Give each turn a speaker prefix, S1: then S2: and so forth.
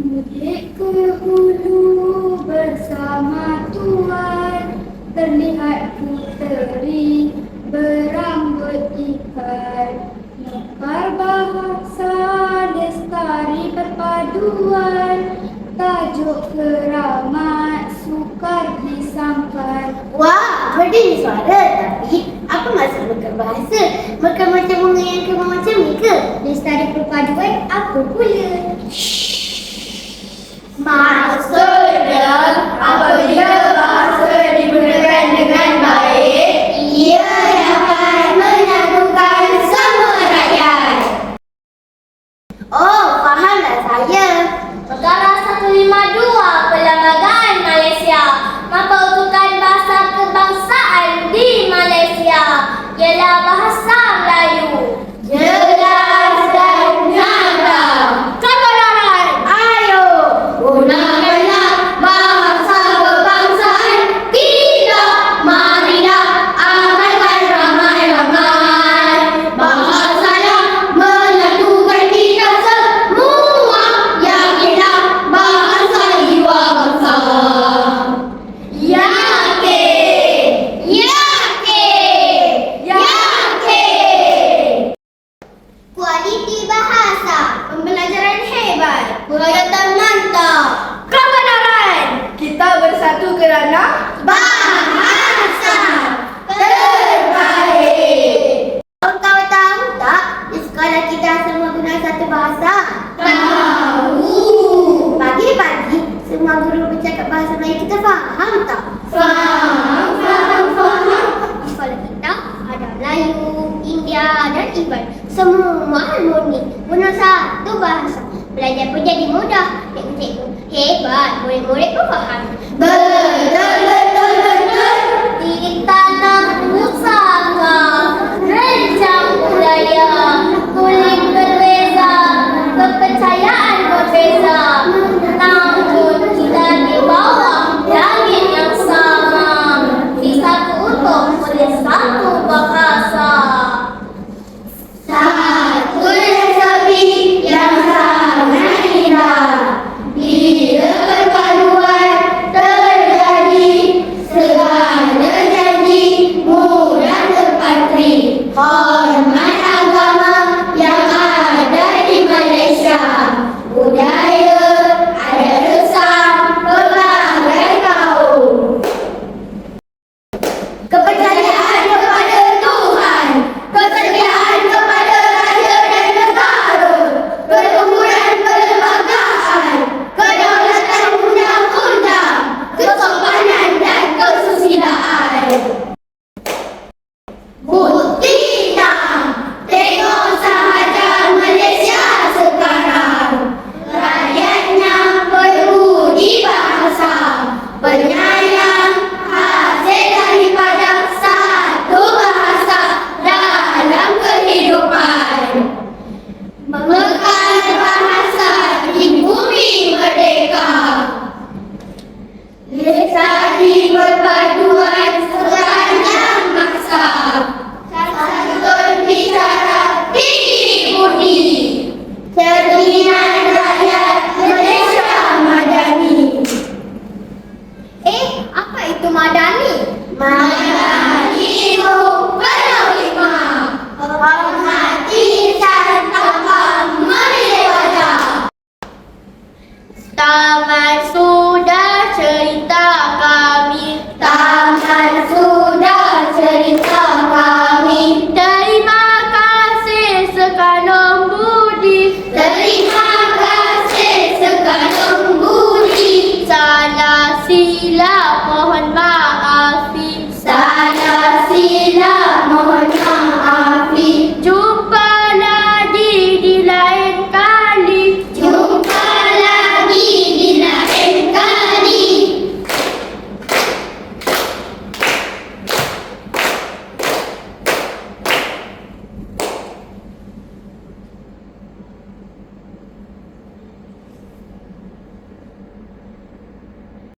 S1: Mudik ke hulu bersama tuan, terlihat puteri berambut ikan. Mekar bahasa lestari perpaduan, tajuk keramat sukar disangkar.
S2: Wah, berdiri suara. Tapi apa maksud mekar bahasa? Mekar macam bunga yang kemar macam ni ke?
S1: Lestari perpaduan apa pula?
S2: Maksudnya, apabila bahasa digunakan dengan baik, ia dapat menyatukan semua rakyat. Oh, fahamlah saya.
S3: Perkara 152 Perlembagaan Malaysia memperuntukkan bahasa kebangsaan di Malaysia ialah bahasa Melayu.
S2: Jelas dan nyata.
S3: Kebenaran.
S2: Ayo, gunakanlah bahasa kebangsaan kita. Marilah amalkan ramai-ramai. Bahasanya menyatukan kita semua. Yakinlah bahasa jiwa bangsa. Yakin, yakin, yakin. Kualiti bahasa, pembelajaran hebat, huraian mantap.
S3: Kebenaran.
S2: Kita bersatu kerana bahasa terbaik. Kau tahu tak, di sekolah kita semua guna satu bahasa? Tahu. Pagi-pagi, semua guru bercakap bahasa Melayu, kita faham tak? Faham. Di sekolah kita ada Melayu, India dan Iban. Semua harmoni, guna satu bahasa. Belajar pun jadi mudah. Cikgu-cikgu hebat, murid-murid pun faham. Betul.
S3: Di tanah pusaka, rencang budaya, kulit berbeza, kepercayaan berbeza. Namun kita di bawah langit yang sama, disatukan oleh satu bahasa.
S2: Satu resapi yang sangat indah. Bila perpaduan terjadi, segala janji mudah terpatri. Hormat agama yang ada di Malaysia. Budaya ada resam pelbagai kaum. Kepercayaan kepada Tuhan, kesetiaan kepada raja dan negara, keluhuran perlembagaan, kedaulatan undang-undang, kesopanan dan kesusilaan. Buktinya, tengok sahaja Malaysia sekarang. Rakyatnya berbudi bahasa, penyayang, hasil daripada satu bahasa dalam kehidupan. Mekar bahasa di bumi merdeka. Lestari perpaduan sepanjang masa. Santun bicara tinggi budi. Cerminan rakyat Malaysia madani.
S3: Apa itu madani?
S2: Madani itu penuh hikmah, menghormati insan tanpa memilih wajah.
S3: Taman